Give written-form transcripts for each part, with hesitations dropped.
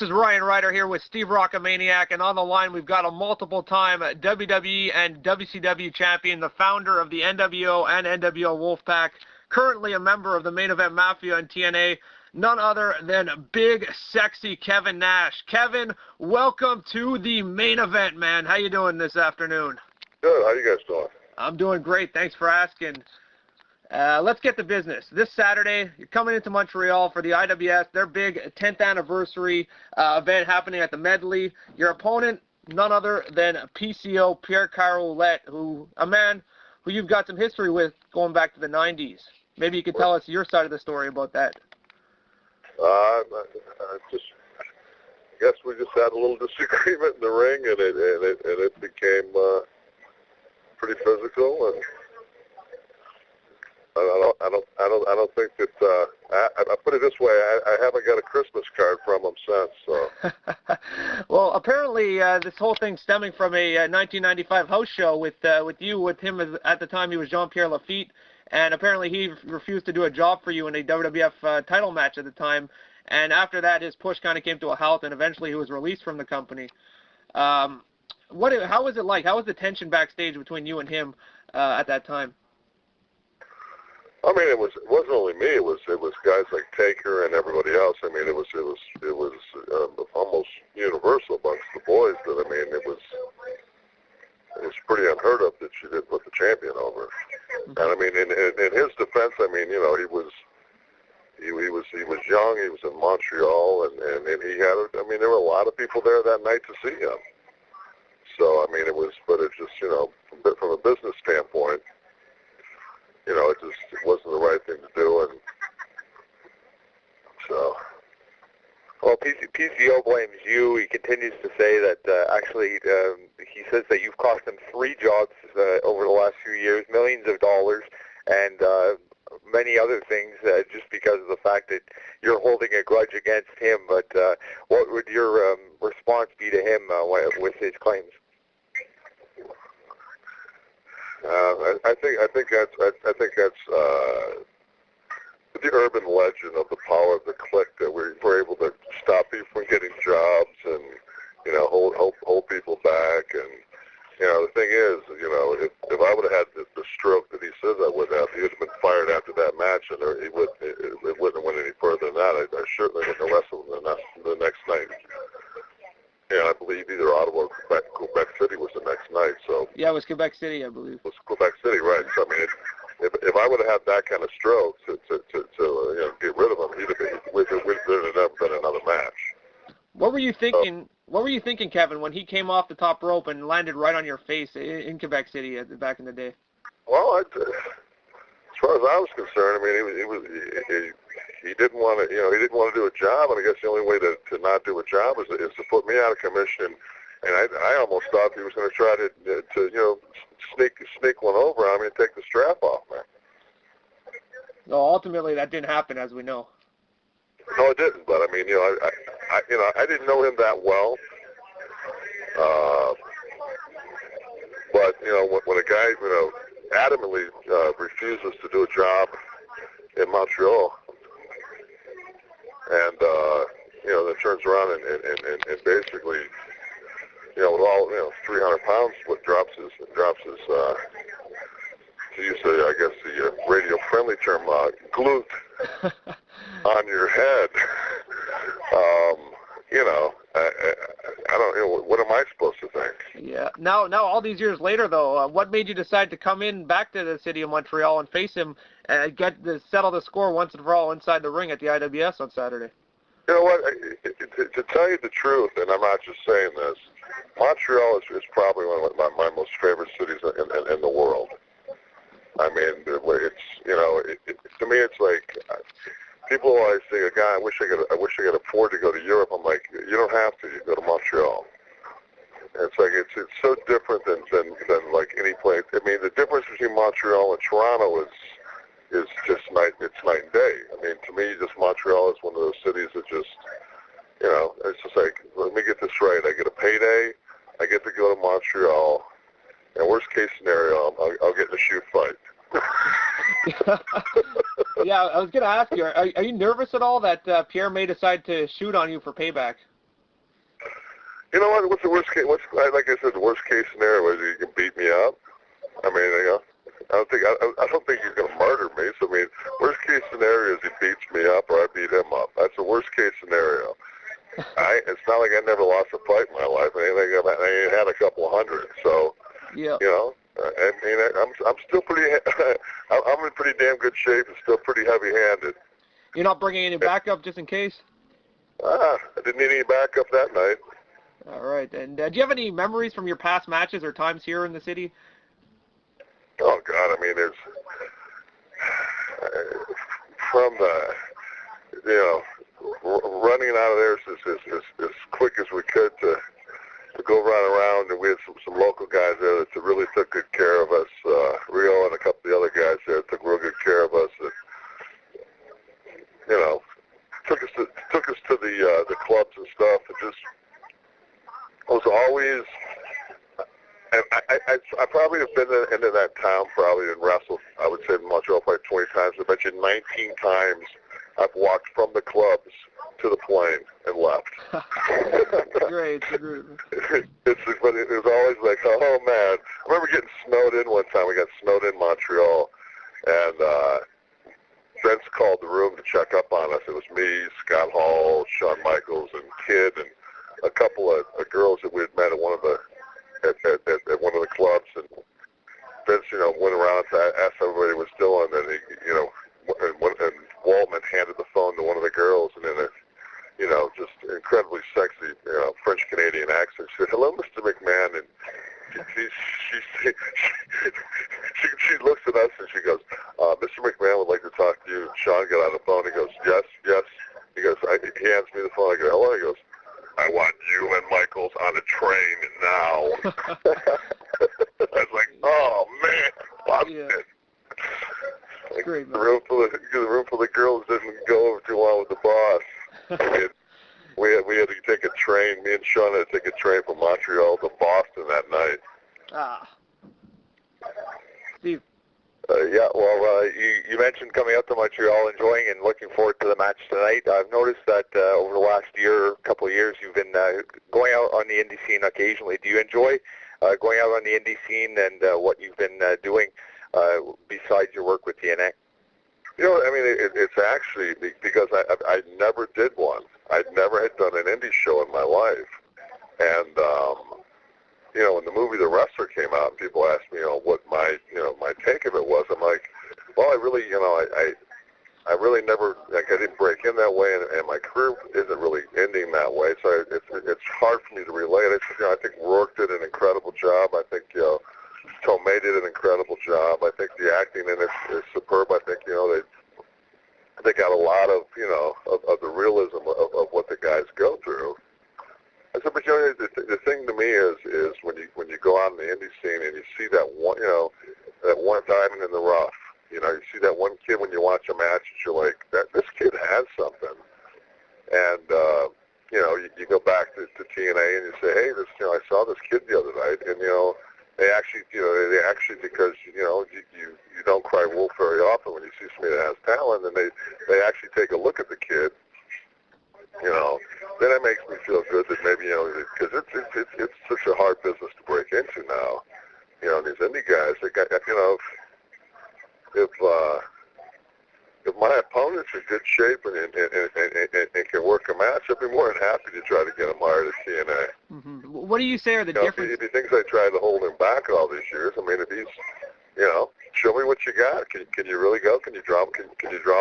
This is Ryan Ryder here with Steve Rockamaniac, and on the line we've got a multiple-time WWE and WCW champion, the founder of the NWO and NWO Wolfpack, currently a member of the Main Event Mafia and TNA, none other than big, sexy Kevin Nash. Kevin, welcome to the Main Event, man. How you doing this afternoon? Good. How you guys doing? I'm doing great. Thanks for asking. Let's get to business. This Saturday, you're coming into Montreal for the IWS, their big 10th anniversary event happening at the Medley. Your opponent, none other than PCO, Pierre-Carl Ouellette, a man who you've got some history with going back to the 90s. Maybe you could tell us your side of the story about that. I guess we just had a little disagreement in the ring, and it became pretty physical, and I don't think that I put it this way. I haven't got a Christmas card from him since. So. Well, apparently this whole thing stemming from a 1995 house show with him at the time he was Jean-Pierre Lafitte, and apparently he refused to do a job for you in a WWF title match at the time. And after that, his push kind of came to a halt, and eventually he was released from the company. How was it like? How was the tension backstage between you and him at that time? I mean, it wasn't only me. It was guys like Taker and everybody else. I mean, it was almost universal amongst the boys. That it was pretty unheard of that you didn't put the champion over. And I mean, in his defense, I mean, you know, he was young. He was in Montreal, and he had. I mean, there were a lot of people there that night to see him. So I mean, it just, you know, from a business standpoint, you know, it wasn't the right thing to do, and so. Well, PCO blames you. He continues to say that actually he says that you've cost him 3 jobs over the last few years, millions of dollars, and many other things just because of the fact that you're holding a grudge against him. But what would your response be to him with his claims? I think that's the urban legend of the power of the clique, that we're able to stop people from getting jobs and, you know, hold people back. And, you know, the thing is, you know, if I would have had the stroke that he says I would have, he would have been fired after that match, and it wouldn't have went any further than that. I certainly wouldn't have wrestled the next night. Yeah, I believe either Ottawa or Quebec City was the next night. So yeah, it was Quebec City, I believe. It was Quebec City, right? So I mean, if I would have had that kind of stroke to you know, get rid of him, there'd have never been another match. What were you thinking? What were you thinking, Kevin, when he came off the top rope and landed right on your face in Quebec City back in the day? Well, as far as I was concerned, I mean, he didn't want to, you know, he didn't want to do a job, and I guess the only way to not do a job is to put me out of commission. And I almost thought he was going to try to you know, sneak one over on me and take the strap off, man. No, ultimately that didn't happen, as we know. No, it didn't. But I mean, you know, I didn't know him that well. But you know, when a guy, you know, adamantly refuses to do a job in Montreal, and you know, then turns around and basically, you know, with all, you know, 300 pounds, drops his to use I guess the radio friendly term, glute on your head. You know, I don't, you know, what am I supposed to think? Yeah. Now, all these years later, though, what made you decide to come back to the city of Montreal and face him and settle the score once and for all inside the ring at the IWS on Saturday? You know what? To tell you the truth, and I'm not just saying this, Montreal is probably one of my most favorite cities in the world. I mean, it's, you know, to me, it's like, people always say, "God, I wish I could afford to go to Europe." I'm like, you don't have to. You go to Montreal. And it's like it's so different than like any place. I mean, the difference between Montreal and Toronto is just night and day. I mean, to me, just Montreal is one of those cities that just, you know, it's just like, let me get this right. I get a payday. I get to go to Montreal. And worst case scenario, I'll get in a shoot fight. Yeah, I was going to ask you, are you nervous at all that Pierre may decide to shoot on you for payback? You know what? What's the worst case? Like I said, the worst case scenario is you can beat me up. I mean, I don't think he's gonna murder me. So I mean, worst case scenario is he beats me up or I beat him up. That's the worst case scenario. It's not like I never lost a fight in my life. I had a couple of hundred. So Yeah. you know, I mean, I'm still pretty. I'm in pretty damn good shape and still pretty heavy-handed. You're not bringing any backup just in case? I didn't need any backup that night. All right. And do you have any memories from your past matches or times here in the city? Oh God, I mean, there's from running out of there as quick as we could to go around, and we had some local guys there that really took good care of us. Rio and a couple of the other guys there took real good care of us. That, took us to the clubs and stuff. It just was always. And I probably have been into that town probably and wrestled, I would say, in Montreal probably 20 times. I bet you 19 times I've walked from the clubs to the plane and left. Great. But it was always like, oh, man. I remember getting snowed in one time. We got snowed in Montreal, and Vince called the room to check up on us. It was me, Scott Hall, Shawn Michaels, and Kid, and a couple of girls that we had met at one of the clubs, and Vince, went around to ask everybody what was doing, and and Waldman handed the phone to one of the girls, and then just incredibly sexy, French Canadian accent. She said, "Hello, Mr. McMahon," and she looks at us and she goes, "Mr. McMahon would like to talk to you." And Sean got on the phone. He goes, "Yes." He goes, he hands me the phone. I go, "Hello." He goes, "I want you and Michaels on a train now." I was like, "Oh man, busted." Like, great, man. The room full of girls didn't go over too well with the boss. we had to take a train. Me and Sean had to take a train from Montreal to Boston that night. Steve. You mentioned coming out to Montreal, enjoying and looking forward to the match tonight. I've noticed that over the last couple of years, you've been going out on the indie scene occasionally. Do you enjoy going out on the indie scene and what you've been doing besides your work with TNA? It's actually because I never did one. I never had done an indie show in my life, and when the movie The Wrestler came out, and people asked me, what my take of it was. I'm like, well, I really, I really never, I didn't break in that way, and my career isn't really ending that way. So it's hard for me to relate. I think Rourke did an incredible job. I think, Tomei did an incredible job. I think the acting in it is superb. I think, they got a lot of, of the realism of what the guys go through. I said, but the thing to me is when you go out in the indie scene and you see that one diamond in the rough, you see that one kid when you watch a match, and you're like, this kid has something. And you go back to TNA and you say, hey, I saw this kid the other night, and they actually because you don't cry wolf very often when you see somebody that has talent, and they actually take a look at the kid. Then it makes me feel good that maybe, because it's such a hard business to break into now. These indie guys, they got, if my opponent's in good shape and can work a match, I'd be more than happy to try to get him hired at TNA. Mm-hmm. What do you say are the differences? If he thinks I tried to hold him back all these years, I mean, if he's, show me what you got. Can you really go? Can you draw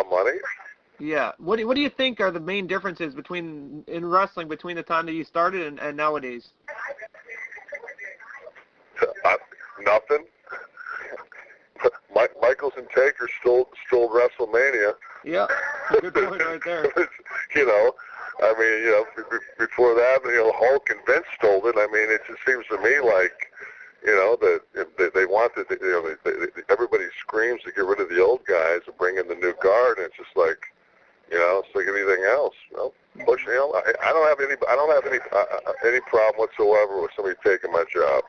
money? Yeah. What do you think are the main differences in wrestling between the time that you started and nowadays? Nothing. Michaels and Taker stole WrestleMania. Yeah, good point right there. Before that, Hulk and Vince stole it. I mean, it just seems to me like, that they want everybody screams to get rid of the old guys and bring in the new guard, and it's just like, it's like anything else. I don't have any problem whatsoever with somebody taking my job.